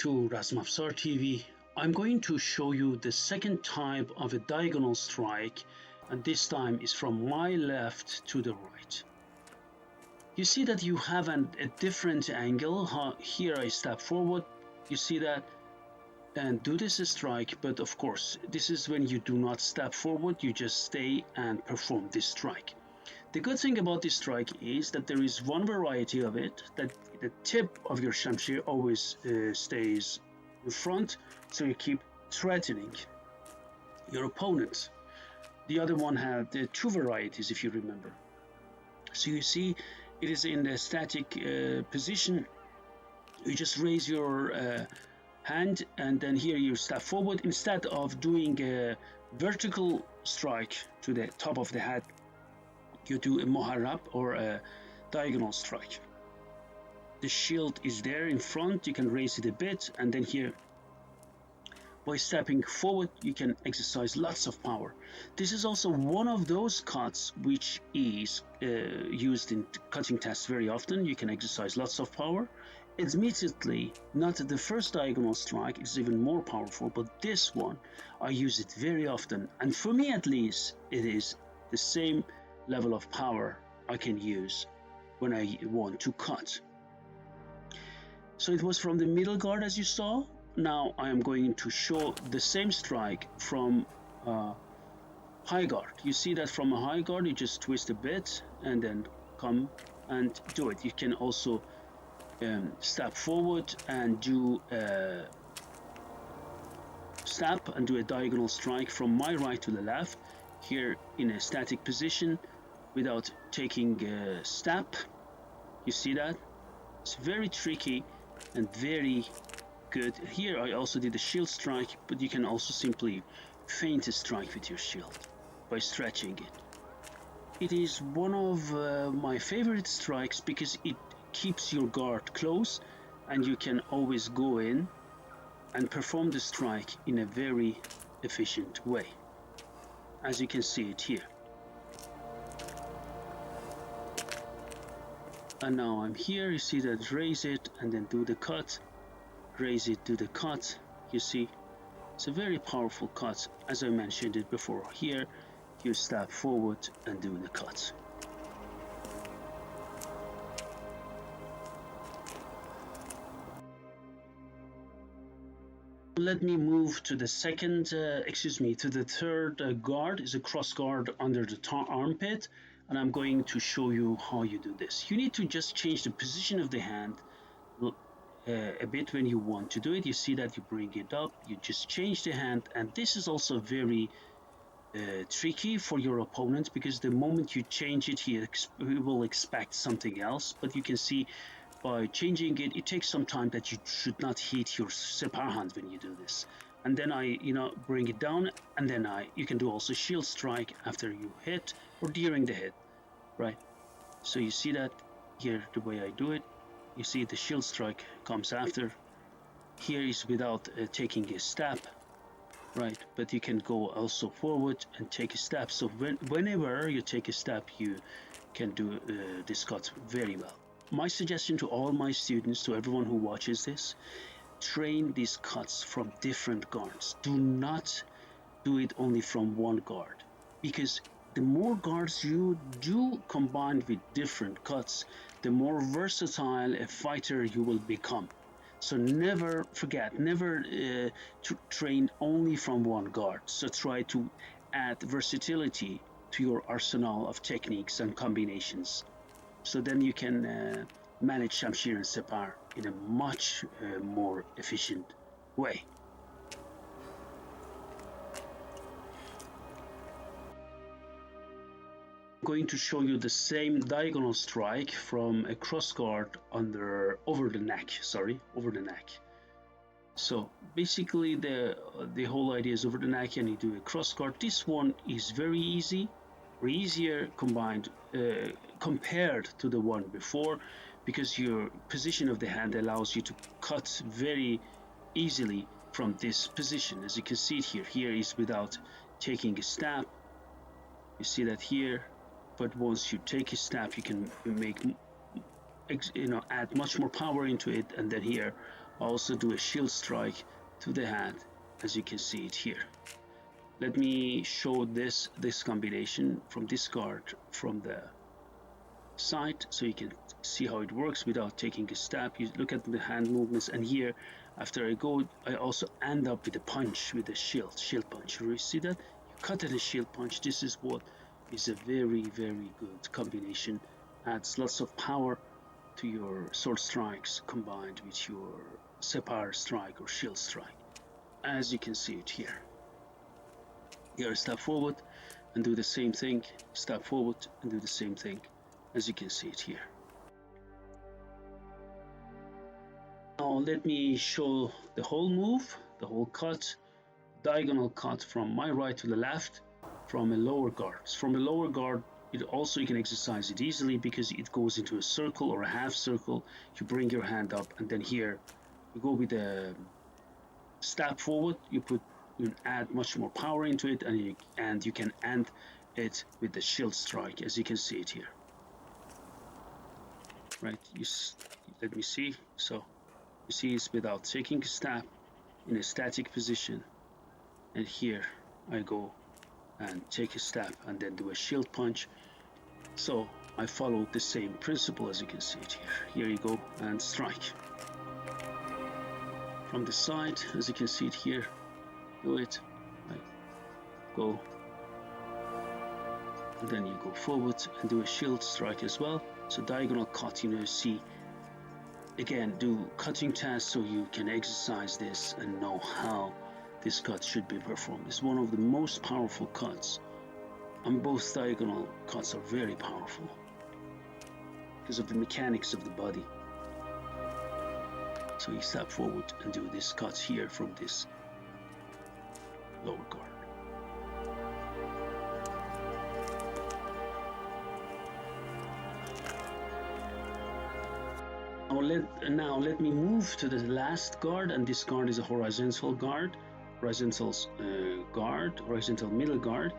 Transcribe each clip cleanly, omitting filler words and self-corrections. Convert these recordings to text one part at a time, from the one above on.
to Razmafzar TV. I'm going to show you the second type of a diagonal strike, and this time is from my left to the right. You see that you have a different angle. Here I step forward, you see that, and do this strike, but of course this is when you do not step forward, you just stay and perform this strike. The good thing about this strike is that there is one variety of it, that the tip of your Shamshir always stays in front, so you keep threatening your opponent. The other one had two varieties, if you remember. So you see it is in the static position. You just raise your hand, and then here you step forward. Instead of doing a vertical strike to the top of the head, you do a mohareb, or a diagonal strike. The shield is there in front, you can raise it a bit, and then here by stepping forward you can exercise lots of power. This is also one of those cuts which is used in cutting tests very often. You can exercise lots of power. Admittedly, not the first diagonal strike is even more powerful, but this one I use it very often, and for me at least it is the same level of power I can use when I want to cut. So it was from the middle guard, as you saw. Now I am going to show the same strike from high guard. You see that from a high guard you just twist a bit and then come and do it. You can also step forward and do a step and do a diagonal strike from my right to the left, here in a static position without taking a step. You see that? It's very tricky and very good. Here I also did a shield strike, but you can also simply feint a strike with your shield by stretching it. It is one of my favorite strikes because it keeps your guard close and you can always go in and perform the strike in a very efficient way, as you can see it here. And now I'm here, you see that, raise it and then do the cut, raise it, do the cut. You see, it's a very powerful cut. As I mentioned it before, here you step forward and do the cut. Let me move to the to the third guard. Is a cross guard under the armpit, and I'm going to show you how you do this. You need to just change the position of the hand a bit when you want to do it. You see that you bring it up, you just change the hand, and this is also very tricky for your opponent, because the moment you change it, he will expect something else. But you can see by changing it, it takes some time that you should not hit your Separ hand when you do this. And then I bring it down, and then you can do also shield strike after you hit or during the hit, right? So you see that here, the way I do it, you see the shield strike comes after. Here is without taking a step, right? But you can go also forward and take a step. So whenever you take a step, you can do this cut very well. My suggestion to all my students, to everyone who watches this, train these cuts from different guards. Do not do it only from one guard, because the more guards you do combined with different cuts, the more versatile a fighter you will become. So never forget, never to train only from one guard. So try to add versatility to your arsenal of techniques and combinations. So then you can manage Shamshir and Separ in a much more efficient way. I'm going to show you the same diagonal strike from a cross guard over the neck. So basically the whole idea is over the neck, and you do a cross guard. This one is very easy, or easier compared to the one before, because your position of the hand allows you to cut very easily from this position. As you can see it here is without taking a step. You see that here, but once you take a step, you can make add much more power into it, and then here I also do a shield strike to the hand, as you can see it here. Let me show this combination from this guard from the side, so you can see how it works without taking a stab. You look at the hand movements, and here, after I go, I also end up with a punch, with a shield punch. You see that? You cut at a shield punch. This is what is a very, very good combination. Adds lots of power to your sword strikes combined with your Separ strike or shield strike, as you can see it here. Here, step forward and do the same thing, step forward and do the same thing, as you can see it here. Now let me show the whole move, the whole cut, diagonal cut from my right to the left from a lower guard. From a lower guard, it also, you can exercise it easily because it goes into a circle or a half circle. You bring your hand up, and then here you go with a step forward. You add much more power into it, and you can end it with the shield strike, as you can see it here. Right? Let me see. So you see it's without taking a step, in a static position, and here I go and take a step and then do a shield punch. So I follow the same principle, as you can see it here. Here you go and strike from the side, as you can see it here. Do it. I go, and then you go forward and do a shield strike as well. So diagonal cut, you see, again, do cutting tests so you can exercise this and know how this cut should be performed. It's one of the most powerful cuts, and both diagonal cuts are very powerful because of the mechanics of the body. So you step forward and do this cut here from this lower guard. Now let me move to the last guard, and this guard is a horizontal guard, horizontal middle guard,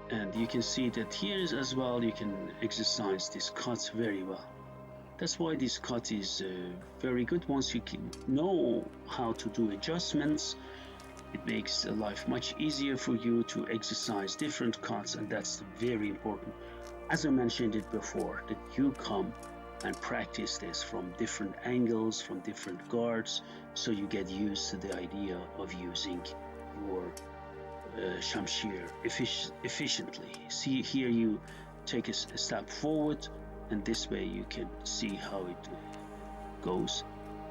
and you can see that here is as well you can exercise this cut very well. That's why this cut is very good. Once you can know how to do adjustments, it makes life much easier for you to exercise different cuts, and that's very important. As I mentioned it before, that you come and practice this from different angles, from different guards, so you get used to the idea of using your Shamshir efficiently. See, here you take a step forward, and this way you can see how it goes.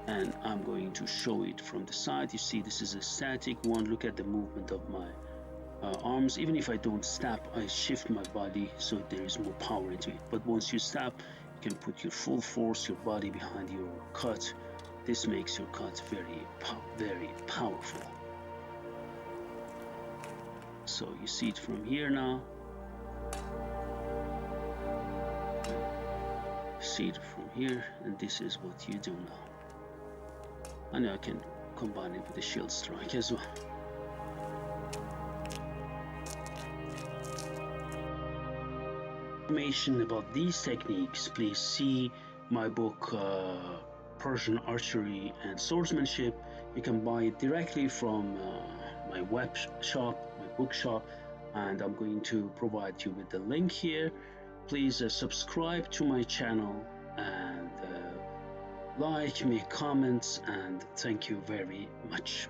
And I'm going to show it from the side. You see, this is a static one. Look at the movement of my arms. Even if I don't step, I shift my body so there is more power into it. But once you step, you can put your full force, your body behind your cut. This makes your cut very powerful. So you see it from here now. See it from here, and this is what you do now. And I can combine it with the shield strike as well. Information about these techniques, please see my book Persian Archery and Swordsmanship. You can buy it directly from my web shop, my bookshop, and I'm going to provide you with the link here. Please subscribe to my channel and like, make comments, and thank you very much.